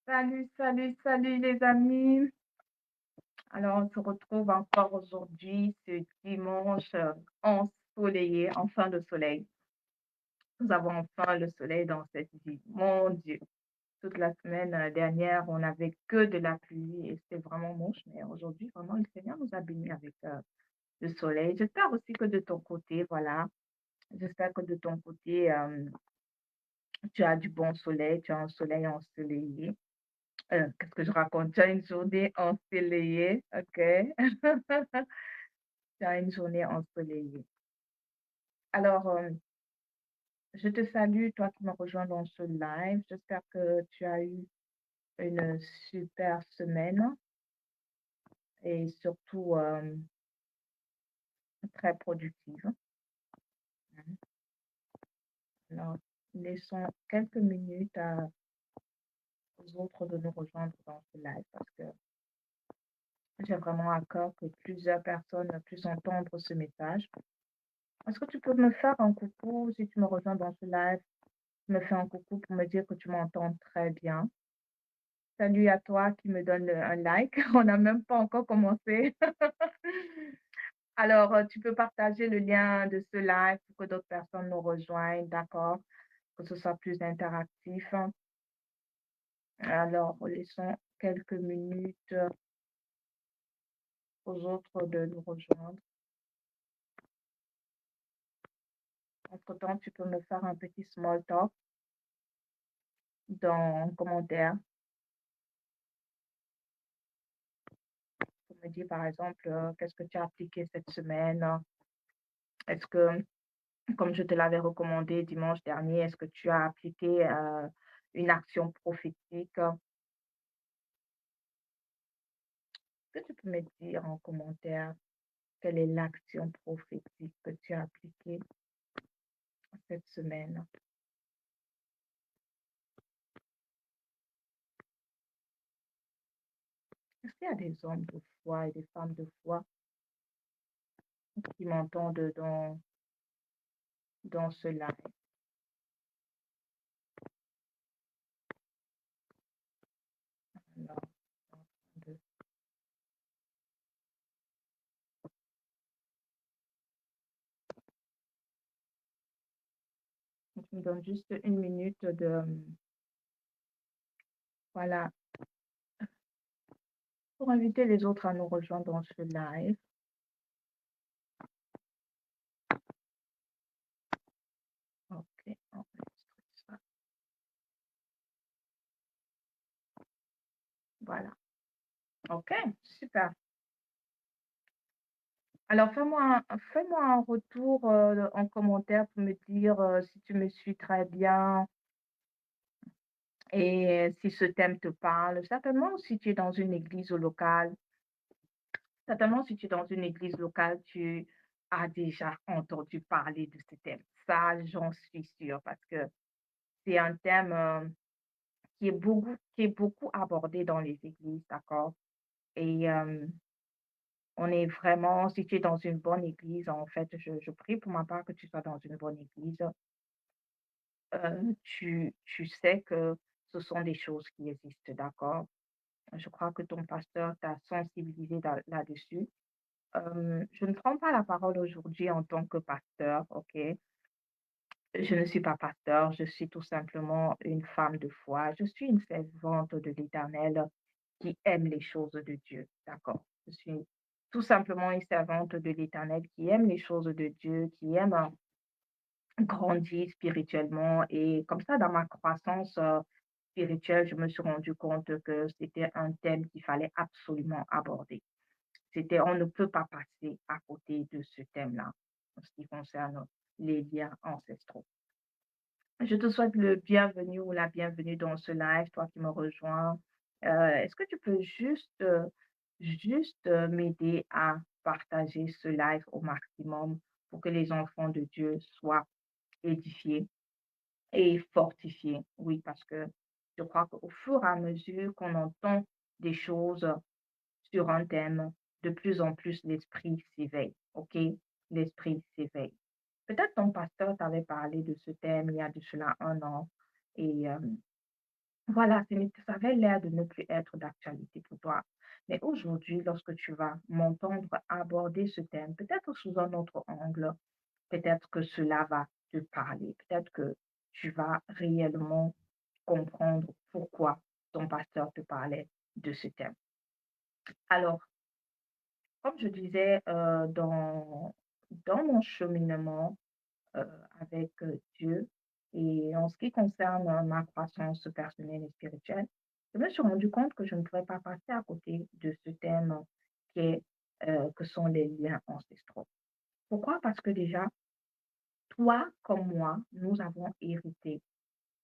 Salut, salut, salut les amis. Alors, on se retrouve encore aujourd'hui, ce dimanche ensoleillé, enfin le soleil. Nous avons enfin le soleil dans cette vie. Mon Dieu, toute la semaine dernière, on n'avait que de la pluie et c'était vraiment moche. Mais aujourd'hui, vraiment, le Seigneur nous a bénis avec le soleil. J'espère aussi que de ton côté, voilà, j'espère que de ton côté, tu as du bon soleil, tu as un soleil ensoleillé. Qu'est-ce que je raconte? Tu as une journée ensoleillée, OK? Tu as une journée ensoleillée. Alors, je te salue, toi qui me rejoins dans ce live. J'espère que tu as eu une super semaine et surtout très productive. Mhm. Alors, laissons quelques minutes aux autres de nous rejoindre dans ce live parce que j'ai vraiment à cœur que plusieurs personnes puissent entendre ce message. Est-ce que tu peux me faire un coucou si tu me rejoins dans ce live? Me fais un coucou pour me dire que tu m'entends très bien. Salut à toi qui me donne un like. On n'a même pas encore commencé. Alors, tu peux partager le lien de ce live pour que d'autres personnes nous rejoignent, d'accord? Que ce soit plus interactif. Alors, laissons quelques minutes aux autres de nous rejoindre. Entre-temps, tu peux me faire un petit small talk dans un commentaire pour me dire, par exemple, qu'est-ce que tu as appliqué cette semaine? Est-ce que comme je te l'avais recommandé dimanche dernier, est-ce que tu as appliqué, une action prophétique? Est-ce que tu peux me dire en commentaire quelle est l'action prophétique que tu as appliquée cette semaine? Est-ce qu'il y a des hommes de foi et des femmes de foi qui m'entendent dans ce live? Alors, en train de tu me donnes juste une minute de, voilà, pour inviter les autres à nous rejoindre dans ce live. OK, enregistrer ça. Voilà. OK, super. Alors, fais-moi un retour en commentaire pour me dire si tu me suis très bien et si ce thème te parle. Si tu es dans une église locale, certainement si tu es dans une église locale, tu as déjà entendu parler de ce thème. Ça, j'en suis sûre parce que c'est un thème qui est beaucoup abordé dans les églises, d'accord? Et on est vraiment, si tu es dans une bonne église, en fait, je prie pour ma part que tu sois dans une bonne église. Tu sais que ce sont des choses qui existent, d'accord? Je crois que ton pasteur t'a sensibilisé là-dessus. Je ne prends pas la parole aujourd'hui en tant que pasteur, OK? Je ne suis pas pasteur, je suis tout simplement une femme de foi. Je suis une servante de l'Éternel qui aime les choses de Dieu, d'accord? Je suis tout simplement une servante de l'Éternel qui aime les choses de Dieu, qui aime grandir spirituellement et comme ça, dans ma croissance, spirituelle, je me suis rendu compte que c'était un thème qu'il fallait absolument aborder. On ne peut pas passer à côté de ce thème-là, en ce qui concerne les liens ancestraux. Je te souhaite le bienvenu ou la bienvenue dans ce live, toi qui me rejoins. Est-ce que tu peux juste m'aider à partager ce live au maximum pour que les enfants de Dieu soient édifiés et fortifiés? Oui, parce que je crois qu'au fur et à mesure qu'on entend des choses sur un thème, de plus en plus l'esprit s'éveille, OK? L'esprit s'éveille. Peut-être ton pasteur t'avait parlé de ce thème il y a de cela un an et Voilà, ça avait l'air de ne plus être d'actualité pour toi. Mais aujourd'hui, lorsque tu vas m'entendre aborder ce thème, peut-être sous un autre angle, peut-être que cela va te parler, peut-être que tu vas réellement comprendre pourquoi ton pasteur te parlait de ce thème. Alors, comme je disais, dans mon cheminement, heu, avec, Dieu et en ce qui concerne, ma croissance personnelle et spirituelle, je me suis rendu compte que je ne pouvais pas passer à côté de ce thème qui est, que sont les liens ancestraux. Pourquoi? Parce que déjà, toi comme moi, nous avons hérité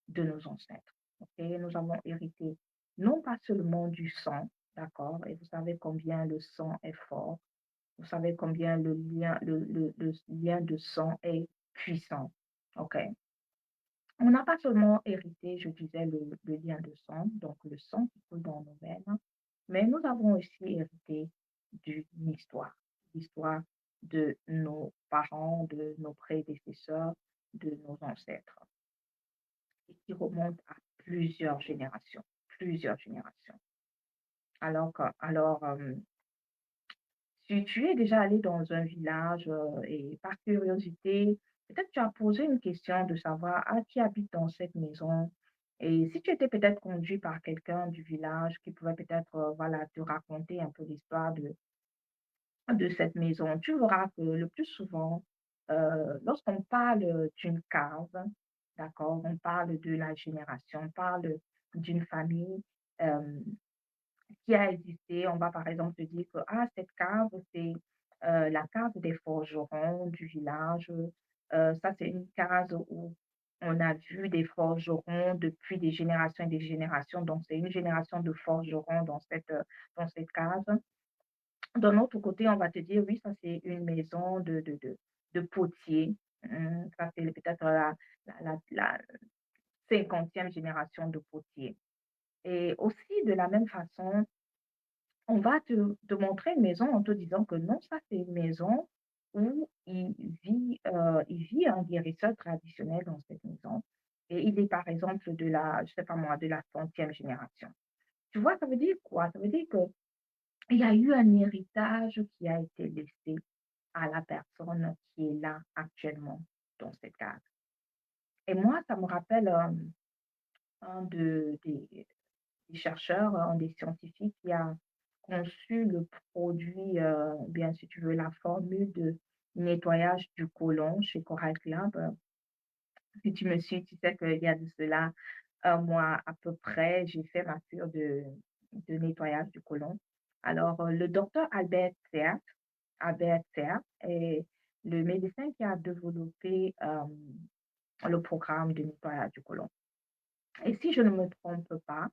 de nos ancêtres, OK? Nous avons hérité non pas seulement du sang, d'accord? Et vous savez combien le sang est fort. Vous savez combien le lien de sang est puissant, OK? On n'a pas seulement hérité, je disais, le lien de sang, donc le sang qui coule dans nos veines, mais nous avons aussi hérité d'une histoire, l'histoire de nos parents, de nos prédécesseurs, de nos ancêtres, et qui remonte à plusieurs générations. Si tu es déjà allé dans un village, et par curiosité, peut-être tu as posé une question de savoir: «Ah, qui habite dans cette maison?» Et si tu étais peut-être conduit par quelqu'un du village qui pouvait peut-être, voilà, te raconter un peu l'histoire de cette maison, tu verras que le plus souvent, lorsqu'on parle, d'une case, d'accord? On parle de la génération, on parle d'une famille, hem qui a existé. On va par exemple te dire que ah, cette cave, c'est la cave des forgerons du village. Ça, c'est une case où on a vu des forgerons depuis des générations et des générations. Donc, c'est une génération de forgerons dans cette cave. D'un autre côté, on va te dire, oui, ça, c'est une maison de potier. Ça, c'est peut-être la 50e génération de potier. Et aussi, de la même façon, on va te montrer une maison en te disant que non, ça c'est une maison où il vit un guérisseur traditionnel dans cette maison et il est par exemple de la, je sais pas moi, de la 100e génération. Tu vois, ça veut dire quoi? Ça veut dire qu'il y a eu un héritage qui a été laissé à la personne qui est là actuellement dans cette case. Et moi, ça me rappelle, un des chercheurs, un des scientifiques qui a conçu le produit, bien si tu veux, la formule de nettoyage du côlon chez Coral Club. Si tu me suis, tu sais qu'il y a de cela un mois à peu près, j'ai fait ma cure de nettoyage du côlon. Alors, le docteur Albert Serre est le médecin qui a développé, le programme de nettoyage du côlon. Et si je ne me trompe pas,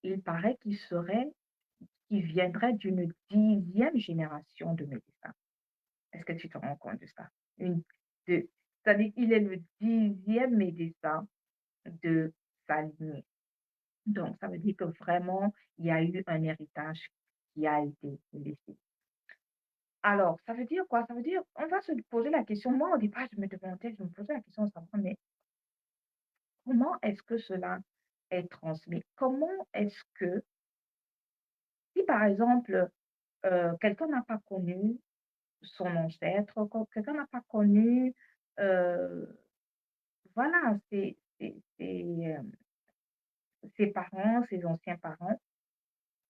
il paraît qu'il viendrait d'une 10e génération de médecins. Est-ce que tu te rends compte de ça? Une de C'est-à-dire qu'il est le 10e médecin de sa lignée. Donc ça veut dire que vraiment, il y a eu un héritage qui a été laissé. Alors, ça veut dire quoi? Ça veut dire on va se poser la question, moi au départ je me posais la question de savoir, mais comment est-ce que cela est transmis? Comment est-ce que si par exemple, quelqu'un n'a pas connu son ancêtre, quand quelqu'un n'a pas connu, heu, voilà, ses parents, ses anciens parents,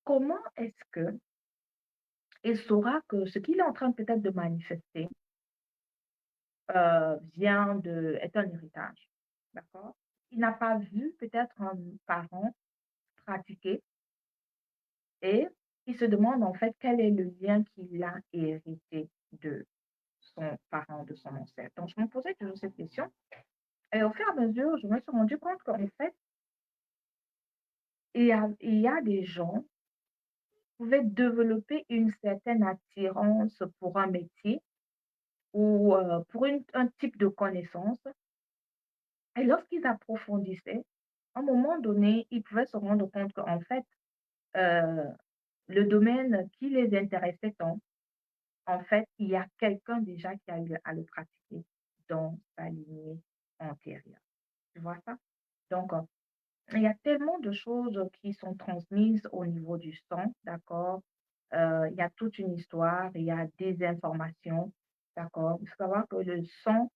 comment est-ce qu'il saura que ce qu'il est en train peut-être de manifester, vient de est un héritage, d'accord? Il n'a pas vu peut-être un parent pratiquer et il se demande en fait quel est le lien qu'il a hérité de son parent, de son ancêtre. Donc je me posais toujours cette question. Et au fur et à mesure, je me suis rendu compte qu'en fait, il y a des gens qui pouvaient développer une certaine attirance pour un métier ou, pour un type de connaissance et lorsqu'ils approfondissaient, à un moment donné, ils pouvaient se rendre compte qu'en fait, heu, le domaine qui les intéressait tant, en fait, il y a quelqu'un déjà qui a eu à le pratiquer dans sa lignée antérieure. Tu vois ça? Donc Il y a tellement de choses qui sont transmises au niveau du sang, d'accord? Il y a toute une histoire, il y a des informations, d'accord? Il faut savoir que le sang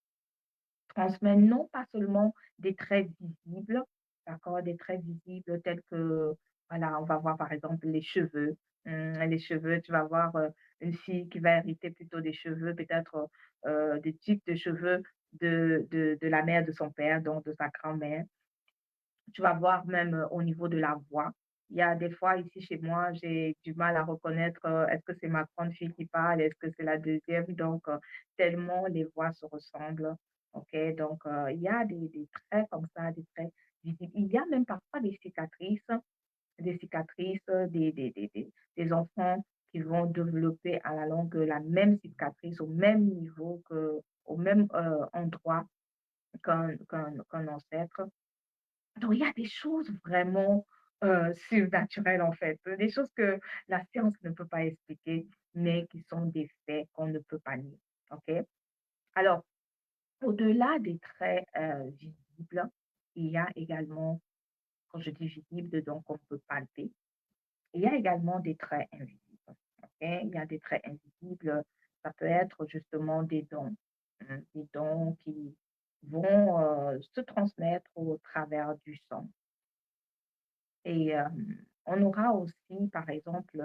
transmet non pas seulement des traits visibles, d'accord? Des traits visibles tels que, voilà, on va voir par exemple les cheveux. Les cheveux, tu vas voir, une fille qui va hériter plutôt des cheveux, peut-être, des types de cheveux de la mère de son père, donc de sa grand-mère. Tu vas voir même, au niveau de la voix. Il y a des fois ici chez moi, j'ai du mal à reconnaître, est-ce que c'est ma grande fille qui parle? Est-ce que c'est la deuxième? Donc, tellement les voix se ressemblent. OK? Donc, il y a des traits comme ça, des traits visibles. Il y a même parfois des cicatrices, des enfants qui vont développer à la longue la même cicatrice au même niveau au même, endroit qu'un ancêtre. Donc il y a des choses vraiment, surnaturelles en fait, des choses que la science ne peut pas expliquer, mais qui sont des faits qu'on ne peut pas nier, OK? Alors, au-delà des traits, visibles, il y a également, quand je dis visibles, donc on peut palper, il y a également des traits invisibles, OK? Il y a des traits invisibles, ça peut être justement des dons, des dons qui vont, se transmettre au travers du sang. Et on aura aussi, par exemple,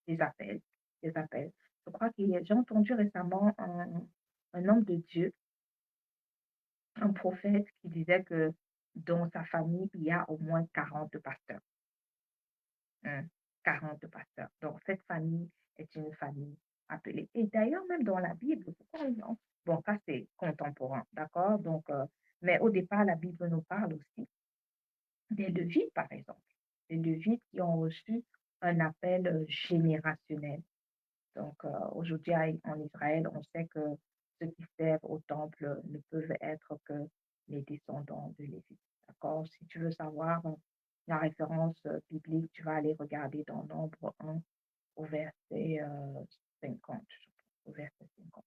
des appels des appels. Je crois qu'il y a j'ai entendu récemment un homme de Dieu, un prophète qui disait que dans sa famille, il y a au moins 40 pasteurs, mmh, 40 pasteurs. Donc cette famille est une famille appelée et d'ailleurs même dans la Bible, pourquoi non? Bon ça c'est contemporain, d'accord? Donc mais au départ, la Bible nous parle aussi des Lévites, par exemple. Les Lévites qui ont reçu un appel, générationnel. Donc, aujourd'hui en Israël, on sait que ceux qui servent au temple ne peuvent être que les descendants de Lévi. D'accord? Si tu veux savoir, la référence, biblique, tu vas aller regarder dans Nombre 1 au verset, 50, je crois, au verset 50.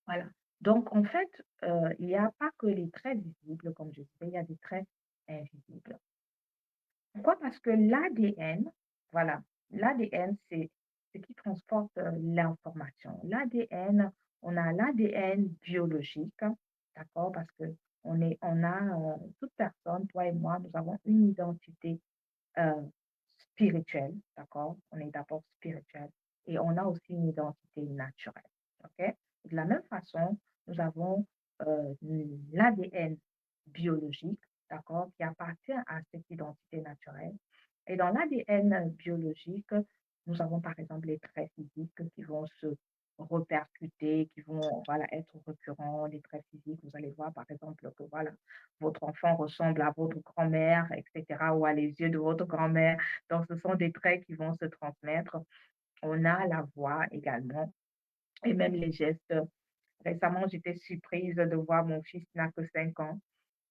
Voilà. Donc en fait, il n'y a pas que les traits visibles, comme je disais, il y a des traits invisibles. Pourquoi? Parce que l'ADN, voilà, l'ADN, c'est ce qui transporte, l'information. L'ADN, on a l'ADN biologique, d'accord? Parce on a, toute personne, toi et moi, nous avons une identité, heu, spirituelle, d'accord? On est d'abord spirituel et on a aussi une identité naturelle, OK? De la même façon, nous avons, l'ADN biologique, d'accord? Qui appartient à cette identité naturelle et dans l'ADN biologique, nous avons par exemple les traits physiques qui vont se repercuter, qui vont, voilà, être récurrents, les traits physiques. Vous allez voir par exemple que, voilà, votre enfant ressemble à votre grand-mère et cetera ou à les yeux de votre grand-mère. Donc ce sont des traits qui vont se transmettre. On a la voix également et même les gestes. Récemment, j'étais surprise de voir mon fils qui n'a que 5 ans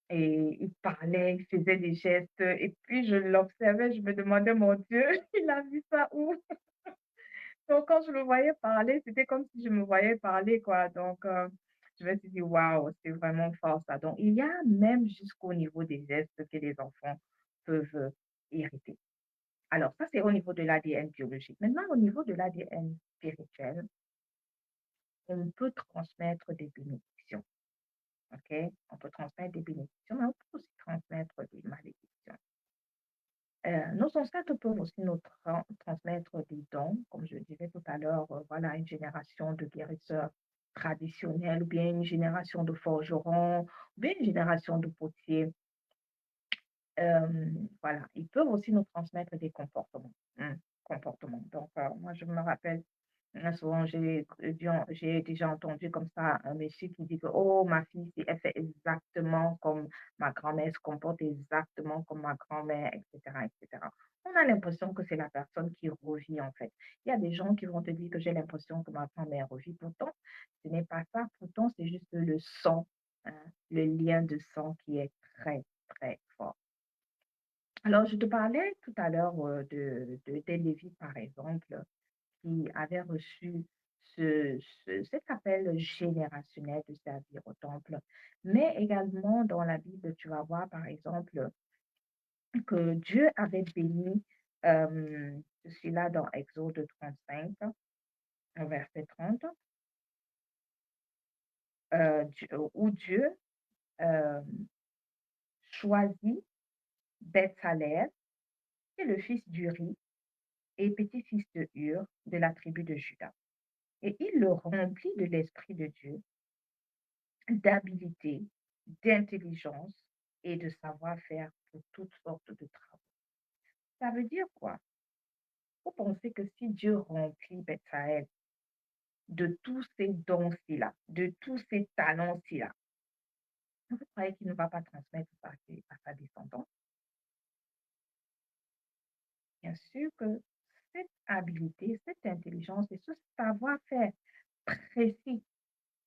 et il parlait, il faisait des gestes et puis je l'observais, je me demandais: «Mon Dieu, il a vu ça où?» Donc quand je le voyais parler, c'était comme si je me voyais parler, quoi. Donc je me suis dit: «Waouh, c'est vraiment fort ça». Donc il y a même jusqu'au niveau des gestes que les enfants peuvent, hériter. Alors ça, c'est au niveau de l'ADN biologique. Maintenant au niveau de l'ADN spirituel, on peut transmettre des bénédictions, OK? On peut transmettre des bénédictions, mais on peut aussi transmettre des malédictions. Nos ancêtres peuvent aussi nous transmettre des dons, comme je le disais tout à l'heure, voilà, une génération de guérisseurs traditionnels ou bien une génération de forgerons, ou bien une génération de potiers. Voilà, ils peuvent aussi nous transmettre des comportements. Donc, moi, je me rappelle, souvent, j'ai déjà entendu comme ça un monsieur qui dit que, oh, ma fille, elle fait exactement comme ma grand-mère, elle se comporte exactement comme ma grand-mère, etc., etc. On a l'impression que c'est la personne qui revit, en fait. Il y a des gens qui vont te dire que j'ai l'impression que ma grand-mère revit. Pourtant, ce n'est pas ça. Pourtant, c'est juste le sang, hein, le lien de sang qui est très, très fort. Alors, je te parlais tout à l'heure, des Lévites, par exemple, qui avaient reçu cet appel générationnel de servir au temple. Mais également dans la Bible, tu vas voir par exemple que Dieu avait béni, je suis là dans Exode 35, au verset 30, où Dieu euh, choisit Betsalèel, qui est le fils d'Uri et petit-fils de Hur de la tribu de Juda. Et il le remplit de l'Esprit de Dieu, d'habilité, d'intelligence et de savoir-faire pour toutes sortes de travaux. Ça veut dire quoi? Vous pensez que si Dieu remplit Betsaël de tous ces dons-ci-là, de tous ces talents-ci-là, vous croyez qu'il ne va pas transmettre ça à sa descendance? Bien sûr que cette habilité, cette intelligence et ce savoir-faire précis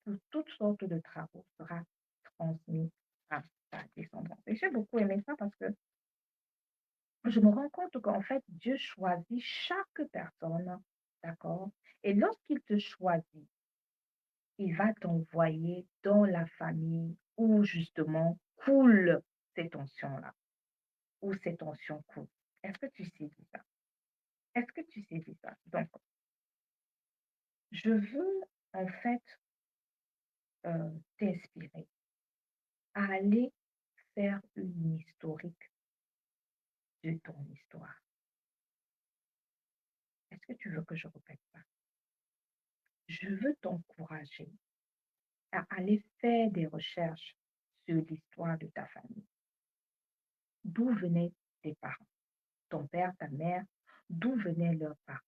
pour toutes sortes de travaux sera transmis à sa descendance. Et j'ai beaucoup aimé ça parce que je me rends compte qu'en fait, Dieu choisit chaque personne, d'accord? Et lorsqu'il te choisit, il va t'envoyer dans la famille où justement coulent ces tensions-là, où ces tensions coulent. Est-ce que tu sais ça? Est-ce que tu sais ça? Donc, je veux en fait t'inspirer à aller faire une historique de ton histoire. Est-ce que tu veux que je répète ça? Je veux t'encourager à aller faire des recherches sur l'histoire de ta famille. D'où venaient tes parents, ton père, ta mère, d'où venaient leurs parents,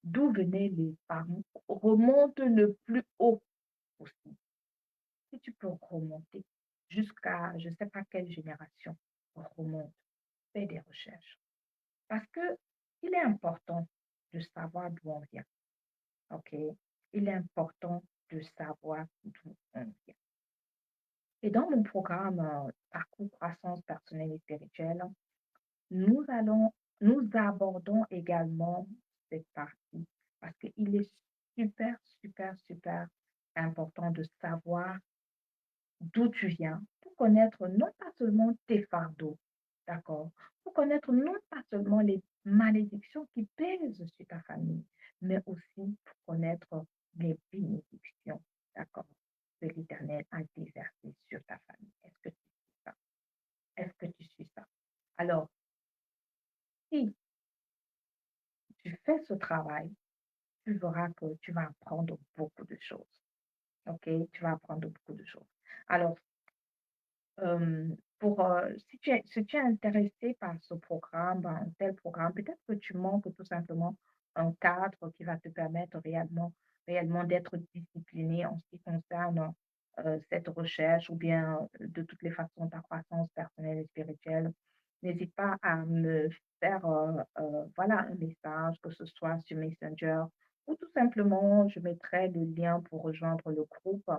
d'où venaient les parents. Remonte le plus haut possible. Si tu peux remonter jusqu'à je ne sais pas quelle génération, remonte, fais des recherches. Parce que il est important de savoir d'où on vient. OK? Il est important de savoir d'où on vient. Et dans mon programme Parcours croissance personnelle et spirituelle, nous allons, nous abordons également cette partie parce qu'il est super, super, super important de savoir d'où tu viens pour connaître non pas seulement tes fardeaux, d'accord, pour connaître non pas seulement les malédictions qui pèsent sur ta famille, mais aussi pour connaître les bénédictions, d'accord, que l'Éternel a déversées sur ta famille. Est-ce que tu suis ça? Est-ce que tu suis ça? Alors, si tu fais ce travail, tu verras que tu vas apprendre beaucoup de choses. OK? Tu vas apprendre beaucoup de choses. Alors, si tu es intéressé par ce programme, un tel programme, peut-être que tu manques tout simplement un cadre qui va te permettre réellement d'être discipliné en ce qui concerne cette recherche ou bien de toutes les façons ta croissance personnelle et spirituelle. N'hésite pas à me faire voilà, un message, que ce soit sur Messenger ou tout simplement, je mettrai le lien pour rejoindre le groupe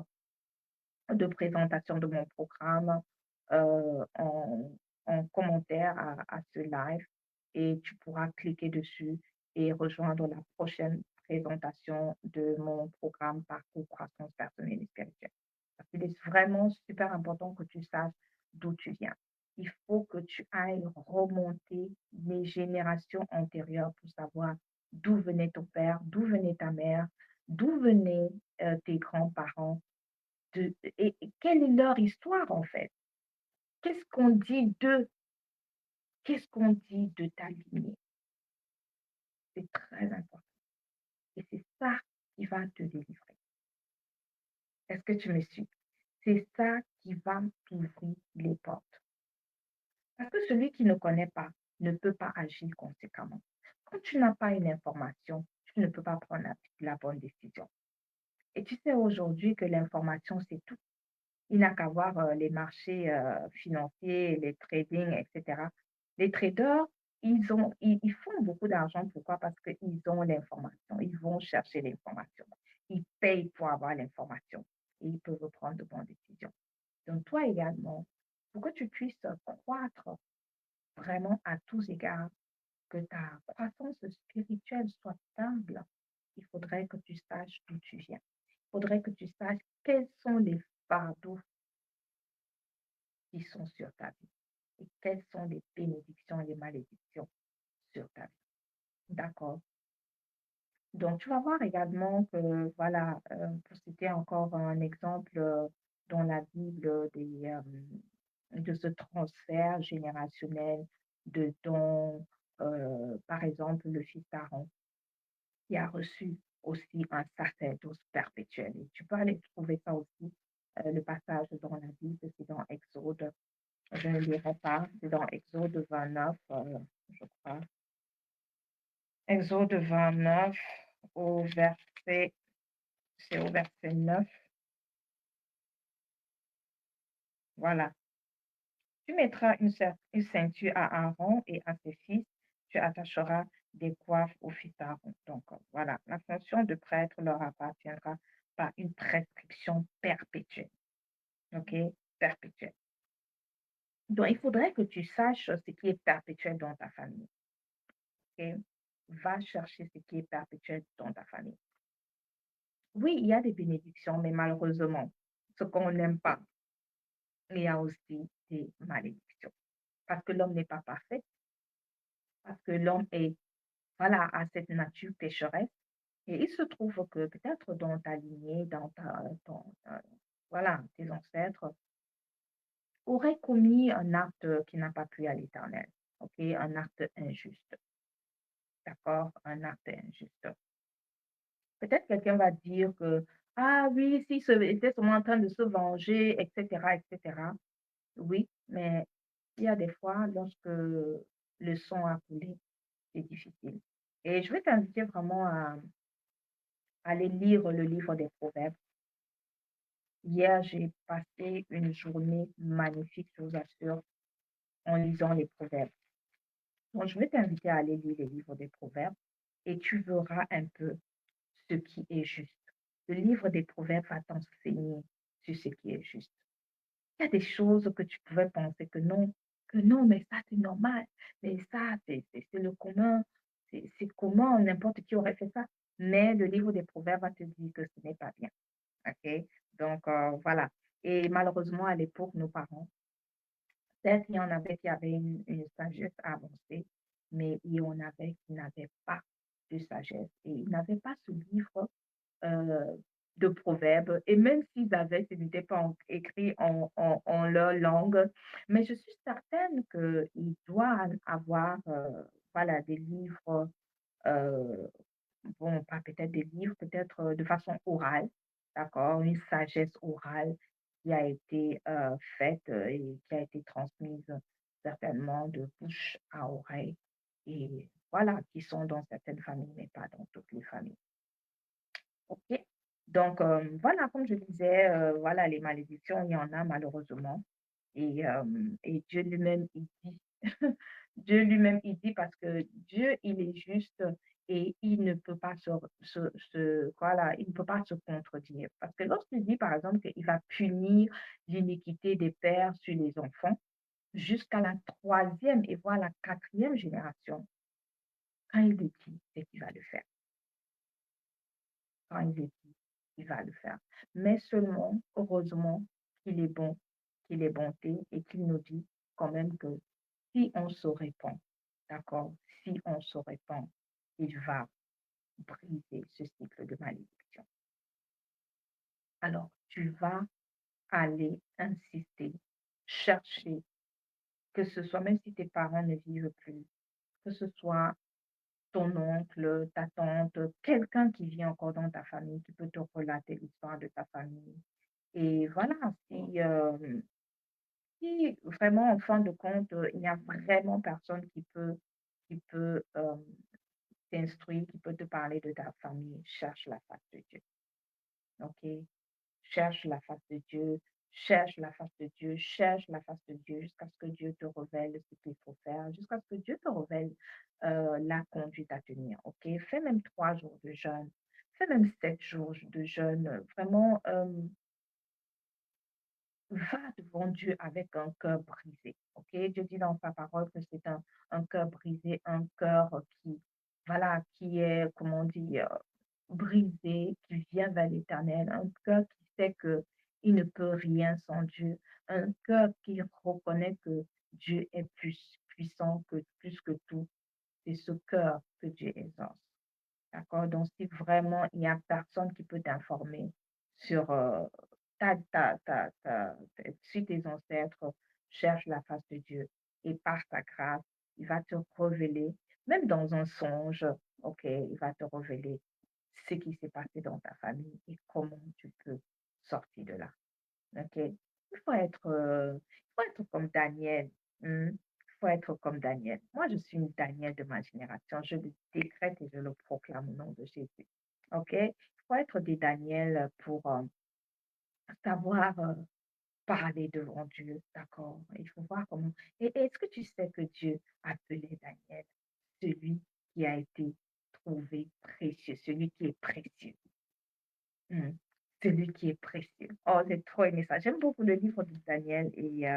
de présentation de mon programme en, en commentaire à ce live et tu pourras cliquer dessus et rejoindre la prochaine présentation de mon programme Parcours Croissance personnelle et spirituelle. Parce qu'il est vraiment super important que tu saches d'où tu viens. Il faut que tu ailles remonter les générations antérieures pour savoir d'où venait ton père, d'où venait ta mère, d'où venaient tes grands-parents, et quelle est leur histoire en fait? Qu'est-ce qu'on dit d'eux? Qu'est-ce qu'on dit de ta lignée? C'est très important et c'est ça qui va te délivrer. Est-ce que tu me suis? C'est ça qui va t'ouvrir les portes. Parce que celui qui ne connaît pas ne peut pas agir conséquemment. Quand tu n'as pas une information, tu ne peux pas prendre la bonne décision. Et tu sais aujourd'hui que l'information, c'est tout. Il n'a qu'à voir les marchés financiers, les trading, etc. Les traders, ils font beaucoup d'argent. Pourquoi? Parce qu'ils ont l'information. Ils vont chercher l'information. Ils payent pour avoir l'information et ils peuvent prendre de bonnes décisions. Donc, toi également, pour que tu puisses croître vraiment à tous égards, que ta croissance spirituelle soit stable, il faudrait que tu saches d'où tu viens. Il faudrait que tu saches quels sont les fardeaux qui sont sur ta vie et quelles sont les bénédictions et les malédictions sur ta vie. D'accord? Donc, tu vas voir également que, voilà, pour citer encore un exemple dans la Bible de ce transfert générationnel de dons, par exemple, le fils d'Aaron qui a reçu aussi un sacerdoce perpétuel. Et tu peux aller trouver ça aussi, le passage dans la Bible, c'est dans Exode, je ne lirai pas, c'est dans Exode 29, je crois. Exode 29 au verset c'est au verset 9. Voilà. Tu mettras une ceinture à Aaron et à ses fils. Tu attacheras des coiffes aux fils d'Aaron. Donc, voilà. La fonction de prêtre leur appartiendra par une prescription perpétuelle. OK? Perpétuelle. Donc, il faudrait que tu saches ce qui est perpétuel dans ta famille. OK? Va chercher ce qui est perpétuel dans ta famille. Oui, il y a des bénédictions, mais malheureusement, ce qu'on n'aime pas, il y a aussi des malédictions. Parce que l'homme n'est pas parfait, parce que l'homme est, voilà, a cette nature pécheresse. Et il se trouve que peut-être dans ta lignée, voilà, tes ancêtres auraient commis un acte qui n'a pas plu à l'Éternel. OK? Un acte injuste. D'accord? Un acte injuste. Peut-être quelqu'un va dire que, ah oui, s'il était seulement en train de se venger, etc., etc. Oui, mais il y a des fois, lorsque le sang a coulé, c'est difficile. Et je vais t'inviter vraiment à aller lire le livre des Proverbes. Hier, j'ai passé une journée magnifique, je vous assure, en lisant les Proverbes. Donc, je vais t'inviter à aller lire les livres des Proverbes et tu verras un peu ce qui est juste. Le livre des Proverbes va t'enseigner sur ce qui est juste. Il y a des choses que tu pouvais penser que non, mais ça c'est normal, mais ça c'est le commun, c'est comment n'importe qui aurait fait ça. Mais le livre des Proverbes va te dire que ce n'est pas bien. OK? Donc, voilà. Et malheureusement, à l'époque, nos parents, certes, il y en avait qui avaient une sagesse avancée, mais il y en avait qui n'avaient pas de sagesse. Et ils n'avaient pas ce livre euh, de proverbes. Et même s'ils avaient, ce n'était pas écrit en leur langue. Mais je suis certaine qu'ils doivent avoir voilà, des livres, euh, bon, pas peut-être des livres, peut-être de façon orale, d'accord, une sagesse orale qui a été faite et qui a été transmise certainement de bouche à oreille. Et voilà, qui sont dans certaines familles, mais pas dans toutes les familles. OK. Donc, voilà, comme je disais, voilà, les malédictions, il y en a malheureusement et Dieu lui-même, il dit Dieu lui-même, il dit parce que Dieu, il est juste et il ne peut pas voilà, il ne peut pas se contredire. Parce que lorsqu'il dit, par exemple, qu'il va punir l'iniquité des pères sur les enfants jusqu'à la troisième et voire la quatrième génération, quand il le dit, c'est qu'il va le faire. Quand il le dit, il va le faire. Mais seulement, heureusement, qu'il est bon, qu'il est bonté et qu'il nous dit quand même que si on se répand, d'accord, si on se répand, il va briser ce cycle de malédiction. Alors, tu vas aller insister, chercher, que ce soit, même si tes parents ne vivent plus, que ce soit ton oncle, ta tante, quelqu'un qui vit encore dans ta famille, qui peut te relater l'histoire de ta famille. Et voilà, si vraiment, en fin de compte, il n'y a vraiment personne qui peut t'instruire, qui peut te parler de ta famille, cherche la face de Dieu. OK? Cherche la face de Dieu, cherche la face de Dieu, cherche la face de Dieu jusqu'à ce que Dieu te révèle ce qu'il faut faire, jusqu'à ce que Dieu te révèle la conduite à tenir. OK? Fais même 3 jours de jeûne, fais même 7 jours de jeûne. Vraiment, va devant Dieu avec un cœur brisé. OK? Dieu dit dans sa parole que c'est un cœur brisé, un cœur qui, voilà, qui est, comment dire, brisé qui vient vers l'Éternel, un cœur qui sait que il ne peut rien sans Dieu, un cœur qui reconnaît que Dieu est plus puissant que plus que tout. C'est ce cœur que Dieu exauce. D'accord? Donc, si vraiment il n'y a personne qui peut t'informer sur si tes ancêtres cherchent la face de Dieu et par sa grâce, il va te révéler, même dans un songe, ok, il va te révéler ce qui s'est passé dans ta famille et comment tu peux sortir de là. OK? Il faut être comme Daniel. Il faut être comme Daniel. Moi, je suis une Daniel de ma génération. Je le décrète et je le proclame au nom de Jésus. OK? Il faut être des Daniel pour savoir parler devant Dieu. D'accord? Il faut voir comment. Et est-ce que tu sais que Dieu appelait Daniel celui qui a été trouvé précieux, celui qui est précieux? Hmm. Celui qui est précieux. Oh, j'ai trop aimé ça. J'aime beaucoup le livre de Daniel et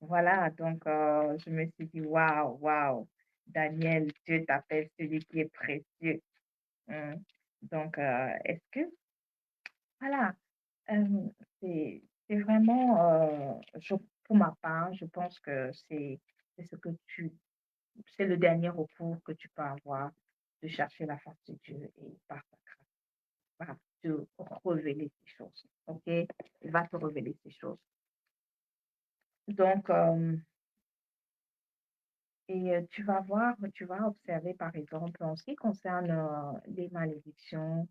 voilà, donc je me suis dit, waouh, waouh, Daniel, Dieu t'appelle celui qui est précieux. Hmm. Donc, est-ce que, voilà, euh, c'est vraiment, pour ma part, je pense que c'est ce que c'est le dernier recours que tu peux avoir de chercher la face de Dieu et par sa grâce va te révéler ces choses. OK? Il va te révéler ces choses. Donc, tu vas voir, tu vas observer, par exemple, en ce qui concerne les malédictions,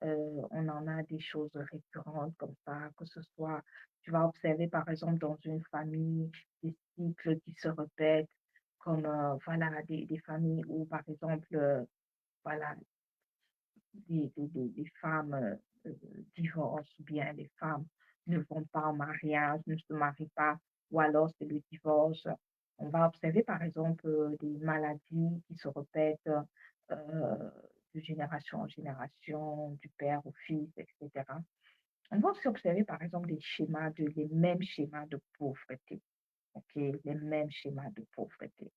on en a des choses récurrentes comme ça, que ce soit, tu vas observer, par exemple, dans une famille, des cycles qui se répètent, comme, voilà, des familles où, par exemple, voilà, les femmes divorcent ou bien les femmes ne vont pas en mariage, ne se marient pas, ou alors c'est le divorce. On va observer par exemple des maladies qui se répètent de génération en génération, du père au fils, etc. On va aussi observer par exemple les mêmes schémas de pauvreté, ok, les mêmes schémas de pauvreté.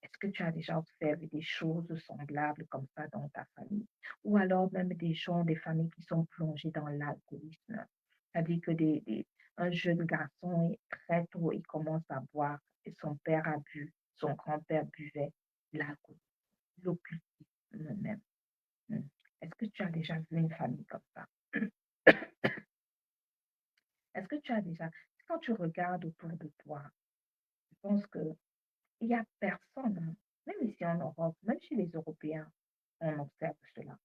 Est-ce que tu as déjà observé des choses semblables comme ça dans ta famille? Ou alors même des gens, des familles qui sont plongées dans l'alcoolisme. C'est-à-dire que un jeune garçon, très tôt, il commence à boire et son père a bu, son grand-père buvait l'alcool, l'occultisme même. Hmm. Est-ce que tu as déjà vu une famille comme ça? Est-ce que tu as déjà, quand tu regardes autour de toi, je pense que il y a personne, hein, même ici en Europe, même chez les Européens, on observe cela.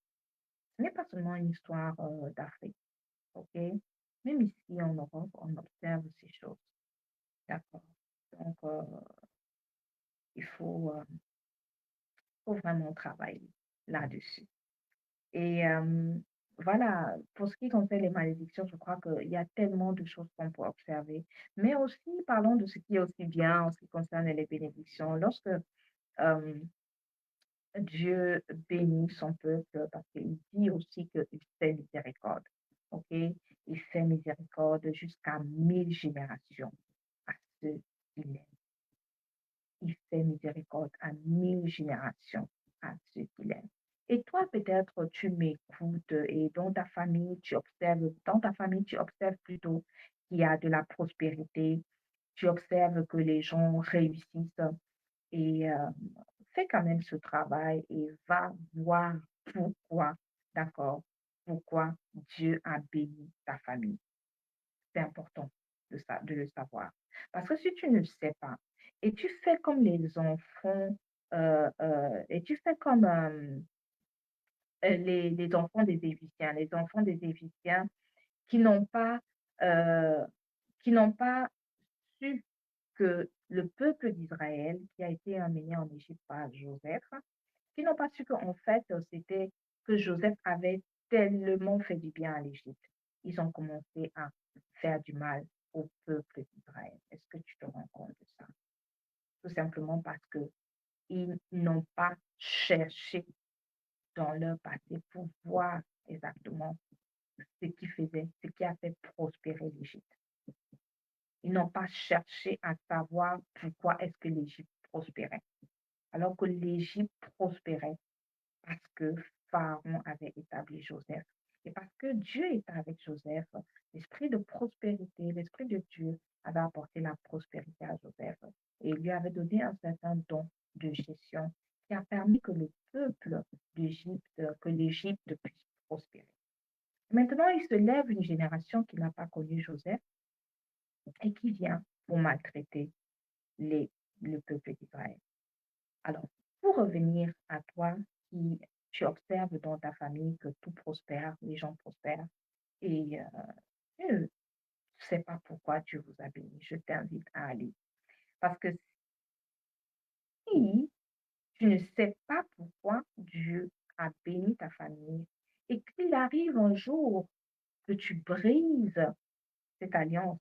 Ce n'est pas seulement une histoire d'Afrique, ok? Même ici en Europe, on observe ces choses, d'accord? Donc, il faut vraiment travailler là-dessus. Et voilà, pour ce qui concerne les malédictions, je crois qu'il y a tellement de choses qu'on peut observer. Mais aussi, parlons de ce qui est aussi bien en ce qui concerne les bénédictions. Lorsque euh, Dieu bénit son peuple parce qu'il dit aussi qu'il fait miséricorde. OK? Il fait miséricorde jusqu'à 1000 générations à ceux qu'il aime. Il fait miséricorde à 1000 générations à ceux qu'il aime. Et toi, peut-être, tu m'écoutes et dans ta famille, tu observes plutôt qu'il y a de la prospérité. Tu observes que les gens réussissent et fais quand même ce travail et va voir pourquoi, d'accord, pourquoi Dieu a béni ta famille. C'est important de le savoir. Parce que si tu ne le sais pas, et tu fais comme les enfants, et tu fais comme les enfants des Égyptiens, les enfants des Égyptiens qui n'ont pas, euh, qui n'ont pas su que le peuple d'Israël, qui a été emmené en Égypte par Joseph, qui n'ont pas su qu'en fait, c'était que Joseph avait tellement fait du bien à l'Égypte. Ils ont commencé à faire du mal au peuple d'Israël. Est-ce que tu te rends compte de ça? Tout simplement parce que ils n'ont pas cherché dans leur passé pour voir exactement ce qui a fait prospérer l'Égypte. Ils n'ont pas cherché à savoir pourquoi est-ce que l'Égypte prospérait. Alors que l'Égypte prospérait parce que Pharaon avait établi Joseph. Et parce que Dieu était avec Joseph, l'esprit de prospérité, l'esprit de Dieu avait apporté la prospérité à Joseph et il lui avait donné un certain don de gestion qui a permis que le peuple d'Égypte, que l'Égypte puisse prospérer. Maintenant, il se lève une génération qui n'a pas connu Joseph et qui vient pour maltraiter les, le peuple d'Israël. Alors, pour revenir à toi, qui tu observes dans ta famille que tout prospère, les gens prospèrent, et tu ne sais pas pourquoi Dieu vous a béni, je t'invite à aller. Parce que si tu ne sais pas pourquoi Dieu a béni ta famille et qu'il arrive un jour que tu brises cette alliance,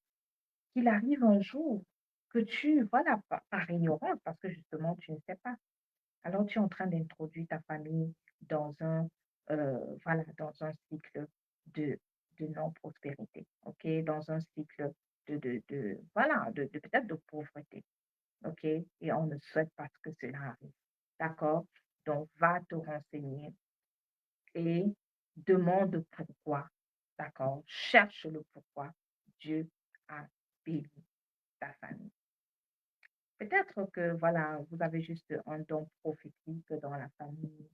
qu'il arrive un jour que tu, voilà, par ignorance, parce que justement tu ne sais pas, alors tu es en train d'introduire ta famille dans voilà, dans un cycle de, de non-prospérité, ok, dans un cycle voilà, de peut-être de pauvreté, ok, et on ne souhaite pas que cela arrive, d'accord? Donc, va te renseigner et demande pourquoi, d'accord? Cherche le pourquoi Dieu a béni ta famille. Peut-être que, voilà, vous avez juste un don prophétique dans la famille.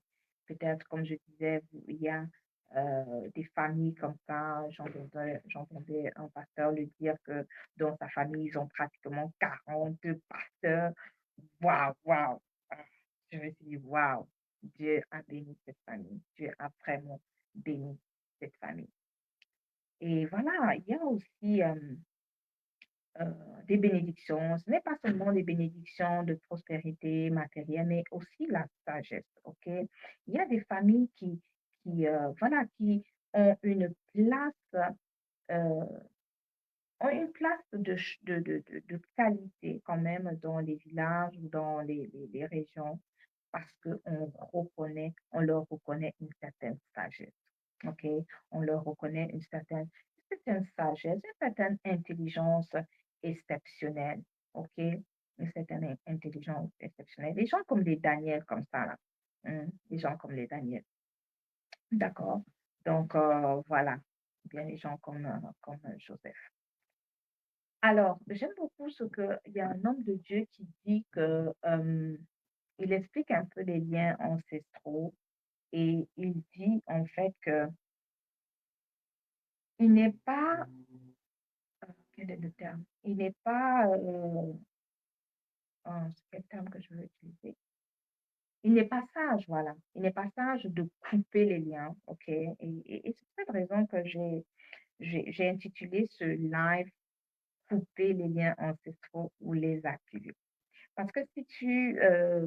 Peut-être, comme je disais, il y a des familles comme ça. J'entendais un pasteur le dire que dans sa famille, ils ont pratiquement 40 pasteurs. Waouh, waouh. Ah, je me suis dit, waouh, Dieu a béni cette famille. Dieu a vraiment béni cette famille. Et voilà, il y a aussi euh, des bénédictions. Ce n'est pas seulement des bénédictions de prospérité matérielle, mais aussi la sagesse. Ok, il y a des familles voilà, qui ont euh, ont une place de qualité quand même dans les villages ou dans les régions parce on leur reconnaît une certaine sagesse. OK? On leur reconnaît une certaine sagesse, une certaine intelligence exceptionnelle. OK? Une certaine intelligence exceptionnelle. Des gens comme les Daniel, comme ça, là. Des gens comme les Daniel. D'accord? Donc, voilà. Bien, les gens comme Joseph. Alors, j'aime beaucoup il y a un homme de Dieu qui dit que, il explique un peu les liens ancestraux et il dit en fait que il n'est pas, quel est le terme? Il n'est pas, c'est quel terme que je veux utiliser? Il n'est pas sage, voilà. Il n'est pas sage de couper les liens, ok? Et c'est pour cette raison que j'ai intitulé ce live Couper les liens ancestraux ou les activer. Parce que si tu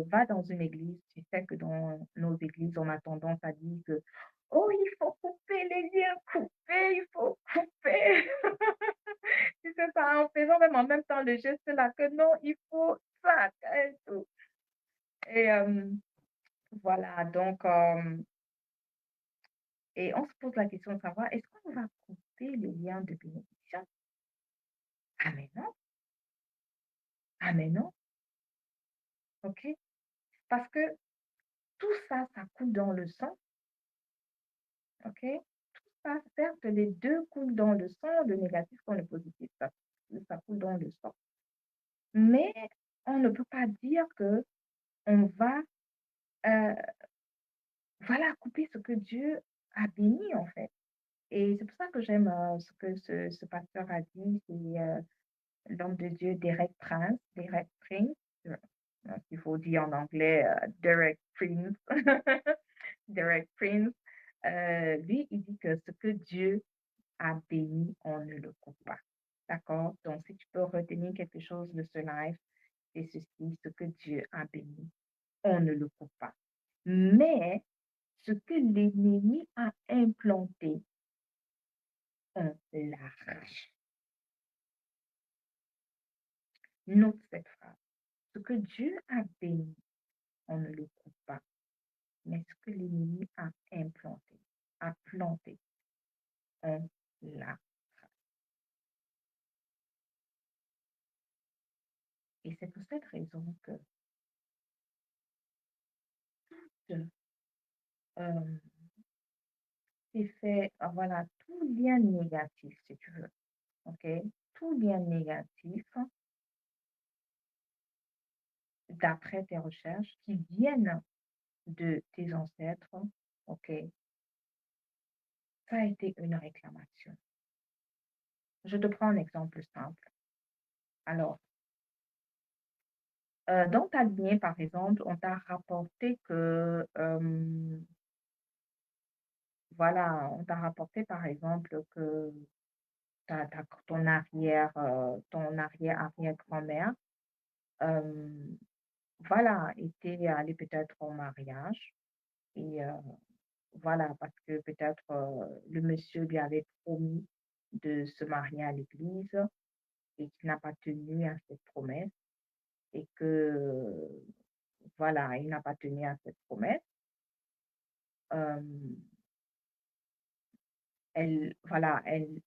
vas dans une église, tu sais que dans nos églises, on a tendance à dire que, oh, il faut couper les liens, couper, il faut couper. Tu sais ça, en faisant même en même temps le geste là, que non, il faut ça, et tout. Et voilà, donc, et on se pose la question de savoir, est-ce qu'on va couper les liens de bénédiction? Ah mais non, ah mais non, ok? Parce que tout ça, ça coule dans le sang, ok? Ça, certes, les deux coulent dans le sang, le négatif comme le positif, ça coule dans le sang. Mais on ne peut pas dire que on va, euh, voilà, couper ce que Dieu a béni, en fait. Et c'est pour ça que j'aime ce que ce pasteur a dit, c'est l'homme de Dieu, Derek Prince, euh, il faut dire en anglais, Derek Prince, Derek Prince. Lui, il dit que ce que Dieu a béni, on ne le coupe pas. D'accord? Donc, si tu peux retenir quelque chose de ce live, c'est ceci, ce que Dieu a béni, on ne le coupe pas. Mais ce que l'ennemi a implanté, on l'arrache. Note cette phrase. Ce que Dieu a béni, on ne le coupe pas. Mais ce que l'ennemi a implanté, a planté, on l'arrache. Et c'est pour cette raison que euh, effet, voilà, tout lien négatif, si tu veux, OK? Tout lien négatif, d'après tes recherches, qui viennent de tes ancêtres, OK, ça a été une réclamation. Je te prends un exemple simple. Alors, dans ta lignée, par exemple, on t'a rapporté que, voilà, on t'a rapporté, par exemple, que ton arrière-arrière-grand-mère, hem, voilà, était allée peut-être au mariage et voilà, parce que peut-être, le monsieur lui avait promis de se marier à l'église et qu'il n'a pas tenu à cette promesse et que, voilà, il n'a pas tenu à cette promesse. Hem, elle voilà, elle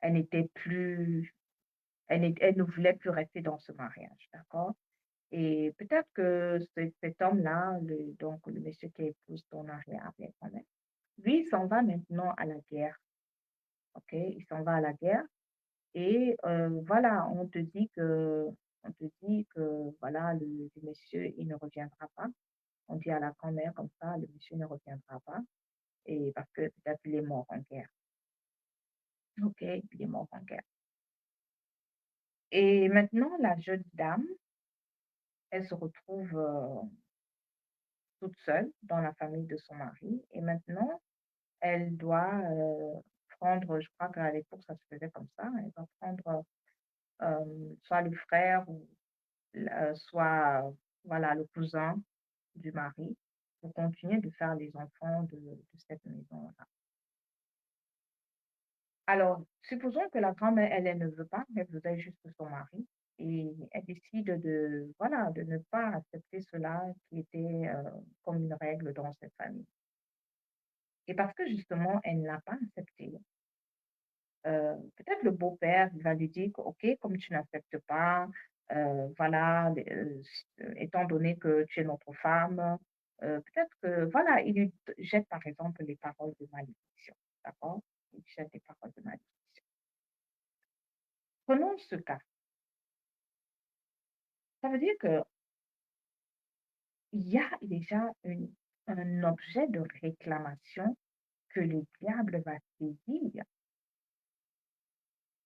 n'était plus elle ne voulait plus rester dans ce mariage, d'accord? Et peut-être que cet homme-là, donc le monsieur qui épouse ton arrière-arrière-grand-mère, lui, il s'en va maintenant à la guerre, OK? Il s'en va à la guerre et voilà, on te dit que voilà, le monsieur, il ne reviendra pas. On dit à la grand-mère comme ça: «Le monsieur ne reviendra pas» et parce que peut-être il est mort en guerre. OK, il est mort en guerre et maintenant la jeune dame, elle se retrouve, toute seule dans la famille de son mari et maintenant elle doit, prendre je crois qu'à l'époque ça se faisait comme ça, elle doit prendre, soit le frère ou soit, voilà, le cousin du mari pour continuer de faire les enfants de cette maison-là. Alors, supposons que la grand-mère, elle, elle ne veut pas, elle voudrait juste son mari et elle décide de, voilà, de ne pas accepter cela qui était, comme une règle dans cette famille. Et parce que justement, elle ne l'a pas accepté, peut-être le beau-père, il va lui dire que: «OK, comme tu n'acceptes pas, voilà, étant donné que tu es notre femme», peut-être que voilà, il lui jette par exemple les paroles de malédiction, d'accord? Il lui jette des paroles de malédiction. Prenons ce cas. Ça veut dire qu'il y a déjà un objet de réclamation que le diable va saisir,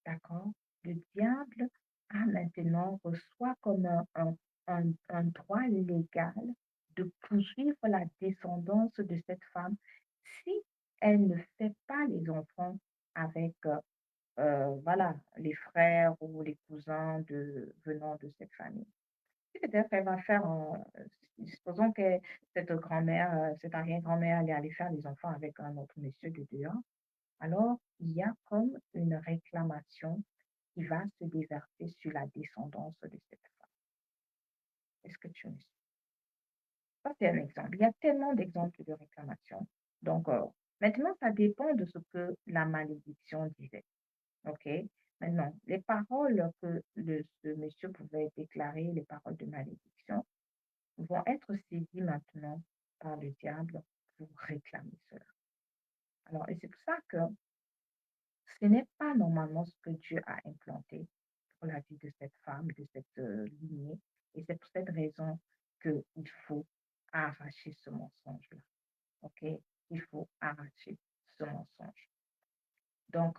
d'accord? Le diable a maintenant reçoit comme un droit légal de poursuivre la descendance de cette femme si elle ne fait pas les enfants avec, voilà, les frères ou les cousins venant de cette famille. Si peut-être elle va faire, supposons que cette grand-mère, cette arrière-grand-mère, elle est allée faire les enfants avec un autre monsieur de dehors, alors il y a comme une réclamation qui va se déverser sur la descendance de cette femme. Est-ce que tu me suis? Ça, c'est un exemple. Il y a tellement d'exemples de réclamation. Donc, maintenant, ça dépend de ce que la malédiction disait. OK? Maintenant, les paroles que ce monsieur pouvait déclarer, les paroles de malédiction, vont être saisies maintenant par le diable pour réclamer cela. Alors, et c'est pour ça que ce n'est pas normalement ce que Dieu a implanté pour la vie de cette femme, de cette lignée. Et c'est pour cette raison qu'il faut arracher ce mensonge-là. OK? Il faut arracher ce mensonge. Donc,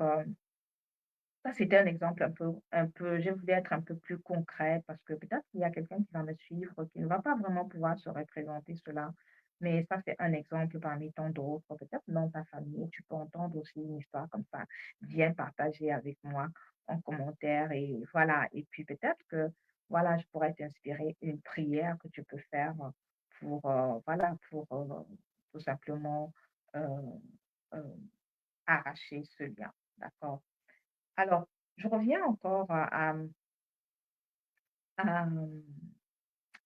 ça, c'était un exemple je voulais être un peu plus concret parce que peut-être qu'il y a quelqu'un qui va me suivre, qui ne va pas vraiment pouvoir se représenter cela. Mais ça, c'est un exemple parmi tant d'autres. Peut-être dans ta famille, tu peux entendre aussi une histoire comme ça. Viens partager avec moi en commentaire et voilà. Et puis peut-être que, voilà, je pourrais t'inspirer une prière que tu peux faire pour, voilà, pour tout simplement euh, euh, arracher ce lien. D'accord? Alors, je reviens encore à,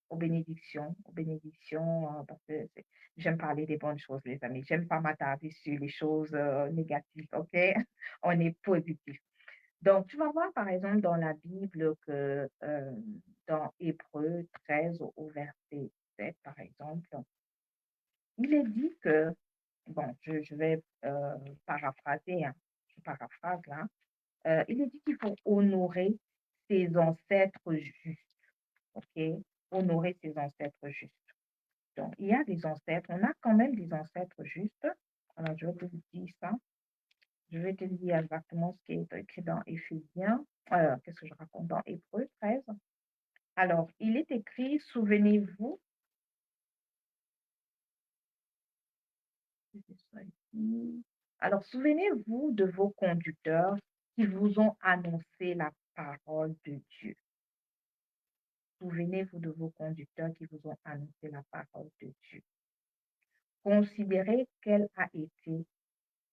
aux bénédictions, parce que j'aime parler des bonnes choses, les amis. J'aime pas m'attarder sur les choses négatives, OK? On est positif. Donc, tu vas voir, par exemple, dans la Bible que dans Hébreu 13 au verset 7, par exemple, il est dit que bon, je vais paraphraser, hein, je paraphrase là. Il est dit qu'il faut honorer ses ancêtres justes, ok? Honorer ses ancêtres justes. Donc, il y a des ancêtres, on a quand même des ancêtres justes. Alors, je vais te dire ça. Je vais te dire exactement ce qui est écrit dans Éphésiens. Qu'est-ce que je raconte dans Hébreux 13? Alors, il est écrit, souvenez-vous, c'est ça ici. Alors, souvenez-vous de vos conducteurs qui vous ont annoncé la parole de Dieu. Souvenez-vous de vos conducteurs qui vous ont annoncé la parole de Dieu. Considérez quelle a été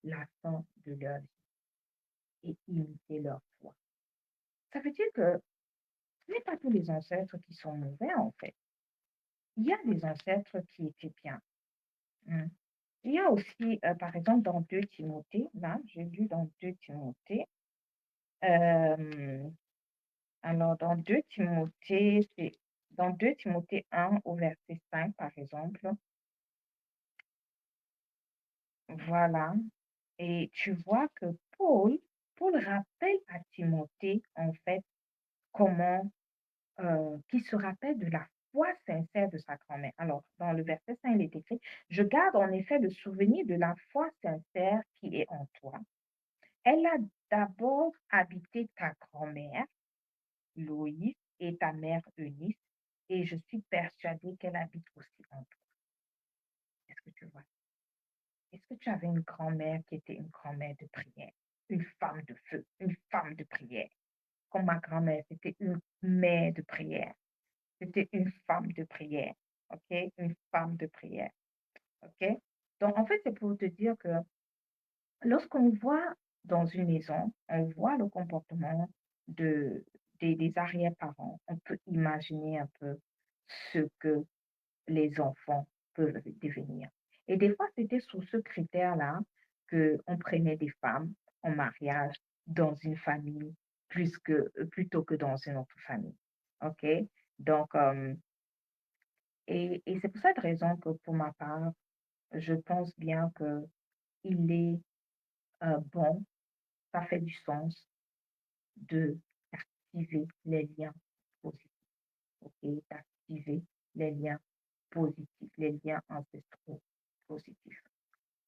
la fin de leur vie et imitez leur foi. Ça veut dire que ce n'est pas tous les ancêtres qui sont mauvais, en fait. Il y a des ancêtres qui étaient bien. Mm. Il y a aussi, par exemple, dans 2 Timothée, là, j'ai lu dans 2 Timothée, euh, alors dans 2 Timothée, c'est dans 2 Timothée 1 au verset 5, par exemple, voilà. Et tu vois que Paul rappelle à Timothée, en fait, comment, qu'il se rappelle de la foi sincère de sa grand-mère. Alors, dans le verset 5, il est écrit, je garde en effet le souvenir de la foi sincère qui est en toi. Elle a d'abord habité ta grand-mère, Loïs, et ta mère Eunice, et je suis persuadée qu'elle habite aussi en toi. Est-ce que tu vois? Est-ce que tu avais une grand-mère qui était une grand-mère de prière, une femme de feu, une femme de prière? Comme ma grand-mère, c'était une mère de prière, c'était une femme de prière, ok? Une femme de prière, ok? Donc, en fait, c'est pour te dire que lorsqu'on voit dans une maison, on voit le comportement de, des arrière-parents, on peut imaginer un peu ce que les enfants peuvent devenir. Et des fois, c'était sous ce critère-là qu'on prenait des femmes en mariage dans une famille plutôt que dans une autre famille. OK? Donc, et c'est pour cette raison que pour ma part, je pense bien que il est bon, ça fait du sens de d'activer les liens positifs, ok? D'activer les liens positifs, les liens ancestraux positifs.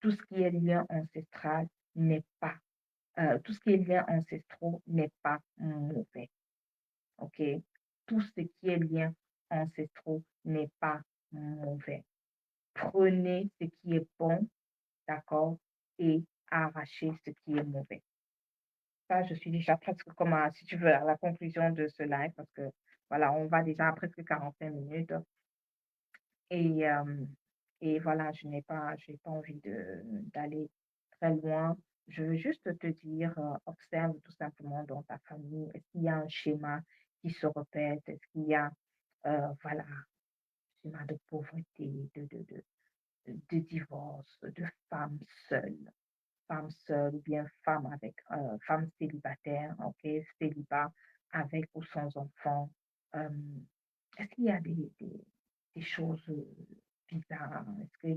Tout ce qui est lien ancestral n'est pas, tout ce qui est lien ancestraux n'est pas mauvais, ok? Tout ce qui est lien ancestraux n'est pas mauvais. Prenez ce qui est bon, d'accord, et arrachez ce qui est mauvais. Ça, je suis déjà presque comme si tu veux, à la conclusion de ce live parce que voilà, on va déjà à presque 45 minutes et, euh, et voilà, j'ai pas envie d'aller très loin. Je veux juste te dire, observe tout simplement dans ta famille, est-ce qu'il y a un schéma qui se répète? Est-ce qu'il y a, voilà, un schéma de pauvreté, de divorce, de femmes seules? Femme seule ou bien femme avec femme célibataire, ok, célibat avec ou sans enfant. Euh, est-ce qu'il y a des choses bizarres? Est-ce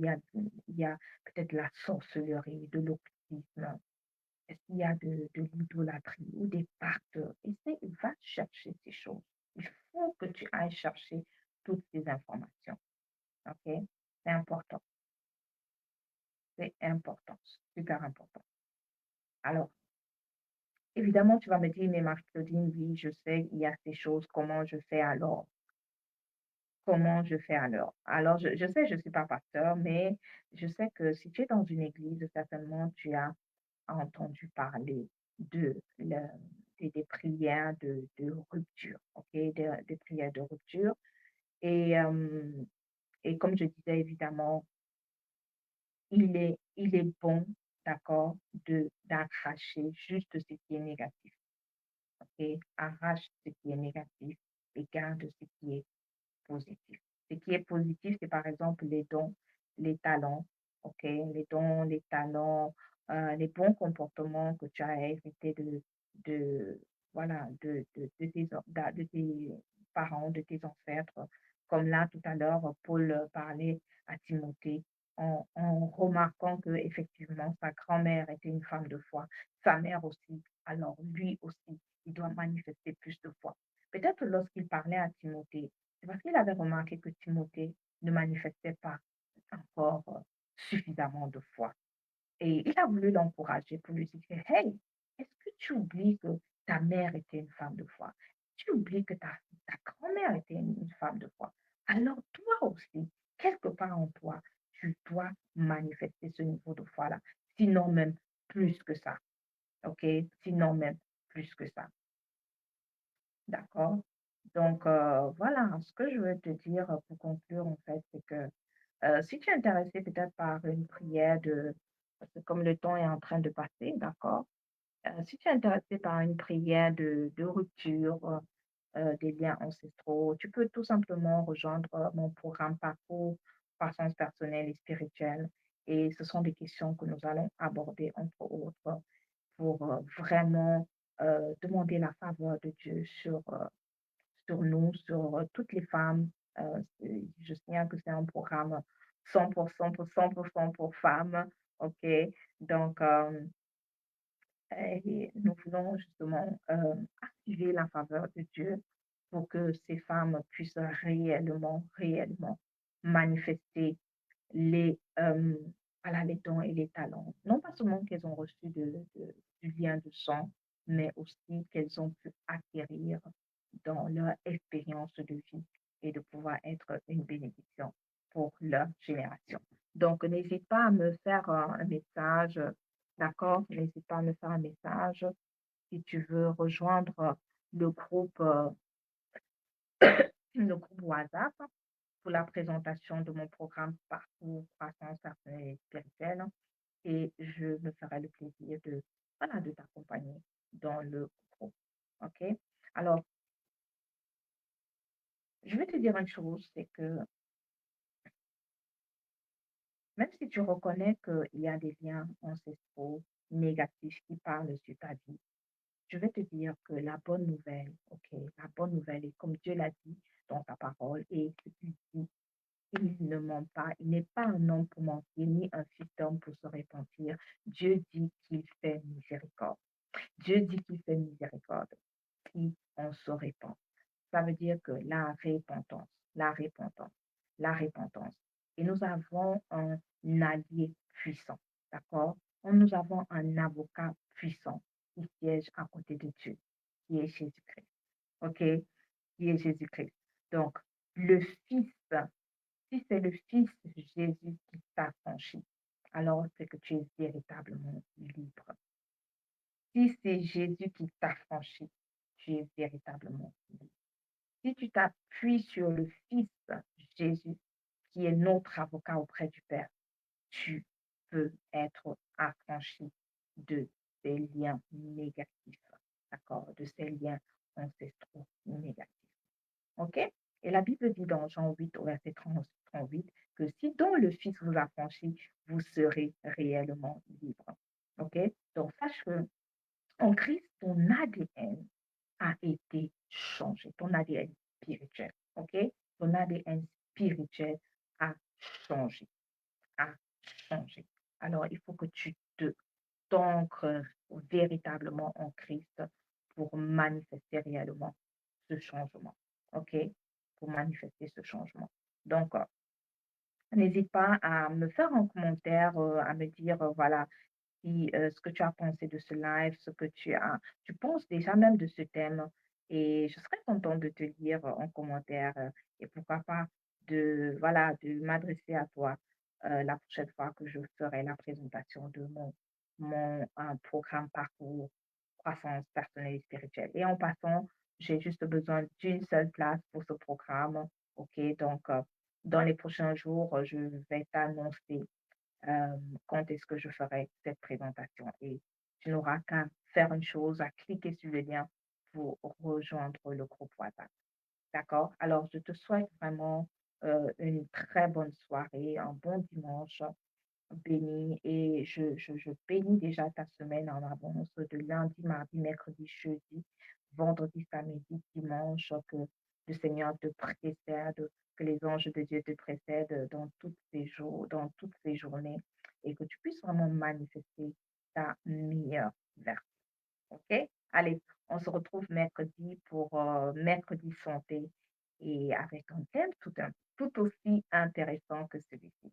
il y a peut-être la sorcellerie, de l'occultisme? Est-ce qu'il y a de l'idolâtrie ou des pactes? Essaie, va chercher ces choses. Il faut que tu ailles chercher toutes ces informations. Ok? C'est important. C'est important. Super important. Alors, évidemment, tu vas me dire, mais Marie-Claudine, oui, je sais, il y a ces choses, comment je fais alors? Comment je fais alors? Alors, je sais, je ne suis pas pasteur, mais je sais que si tu es dans une église, certainement, tu as entendu parler de des prières de rupture, ok? Des prières de rupture. Et, euh, et comme je disais, évidemment, il est bon, d'accord, d'arracher juste ce qui est négatif. Et arrache ce qui est négatif et garde ce qui est positif. Ce qui est positif, c'est par exemple les dons, les talents, ok? Les dons, les talents, les bons comportements que tu as hérités de, voilà, de tes parents, de tes ancêtres. Comme là, tout à l'heure, Paul parlait à Timothée. en remarquant que effectivement sa grand-mère était une femme de foi, sa mère aussi, alors lui aussi, il doit manifester plus de foi. Peut-être lorsqu'il parlait à Timothée, c'est parce qu'il avait remarqué que Timothée ne manifestait pas encore suffisamment de foi. Et il a voulu l'encourager pour lui dire, hey, est-ce que tu oublies que ta mère était une femme de foi? Tu oublies que ta grand-mère était une femme de foi. Alors toi aussi, quelque part en toi, tu dois manifester ce niveau de foi-là. Sinon même plus que ça. OK? Sinon même plus que ça. D'accord? Donc, voilà, ce que je veux te dire pour conclure, en fait, c'est que si tu es intéressé peut-être par une prière parce que comme le temps est en train de passer, d'accord? Si tu es intéressé par une prière de rupture des liens ancestraux, tu peux tout simplement rejoindre mon programme Parcours, croissance personnelle et spirituelle. Et ce sont des questions que nous allons aborder, entre autres, pour vraiment demander la faveur de Dieu sur nous, sur toutes les femmes. Je signale que c'est un programme 100% pour 100% pour femmes. OK? Donc, et nous voulons justement activer la faveur de Dieu pour que ces femmes puissent réellement manifester les, voilà, les dons et les talents. Non pas seulement qu'elles ont reçu du lien de sang, mais aussi qu'elles ont pu acquérir dans leur expérience de vie et de pouvoir être une bénédiction pour leur génération. Donc, n'hésite pas à me faire un message, d'accord? N'hésite pas à me faire un message si tu veux rejoindre le groupe, euh, le groupe WhatsApp pour la présentation de mon programme Parcours Croissance personnelle et spirituelle et je me ferai le plaisir voilà, de t'accompagner dans le groupe. OK? Alors, je vais te dire une chose, c'est que même si tu reconnais qu'il y a des liens ancestraux négatifs qui parlent sur ta vie, je vais te dire que la bonne nouvelle, OK, la bonne nouvelle est comme Dieu l'a dit dans sa parole et ce qu'il dit, il ne ment pas, il n'est pas un homme pour mentir, ni un fils d'homme pour se repentir. Dieu dit qu'il fait miséricorde. Dieu dit qu'il fait miséricorde si on se répand. Ça veut dire que la repentance, la repentance. Et nous avons un allié puissant, d'accord? Nous avons un avocat puissant qui siège à côté de Dieu, qui est Jésus-Christ, ok? Qui est Jésus-Christ. Donc, le Fils, si c'est le Fils Jésus qui t'a franchi, alors c'est que tu es véritablement libre. Si c'est Jésus qui t'a franchi, tu es véritablement libre. Si tu t'appuies sur le Fils Jésus, qui est notre avocat auprès du Père, tu peux être affranchi de ces liens négatifs, d'accord, de ces liens ancestraux négatifs. OK? Et la Bible dit dans Jean 8 au verset 38 que si donc le Fils vous affranchit, vous serez réellement libre. OK? Donc sache que en Christ, ton ADN a été changé, ton ADN spirituel, OK? Ton ADN spirituel a changé, a changé. Alors, il faut que tu t'ancres véritablement en Christ pour manifester réellement ce changement, OK? Pour manifester ce changement. Donc, n'hésite pas à me faire un commentaire, à me dire, voilà, si, ce que tu as pensé de ce live, ce que tu penses déjà même de ce thème. Et je serais contente de te lire en commentaire et pourquoi pas voilà, de m'adresser à toi la prochaine fois que je ferai la présentation de mon programme Parcours Croissance personnelle et spirituelle. Et en passant, j'ai juste besoin d'une seule place pour ce programme. OK, donc dans les prochains jours, je vais t'annoncer euh, quand est-ce que je ferai cette présentation. Et tu n'auras qu'à faire une chose, à cliquer sur le lien pour rejoindre le groupe WhatsApp. D'accord? Alors, je te souhaite vraiment une très bonne soirée, un bon dimanche béni et je bénis déjà ta semaine en avance de lundi, mardi, mercredi, jeudi, vendredi, samedi, dimanche, que le Seigneur te précède, que les anges de Dieu te précèdent dans toutes ces jours, dans toutes ces journées et que tu puisses vraiment manifester ta meilleure version. OK? Allez, on se retrouve mercredi pour mercredi santé et avec un thème tout aussi intéressant que celui-ci.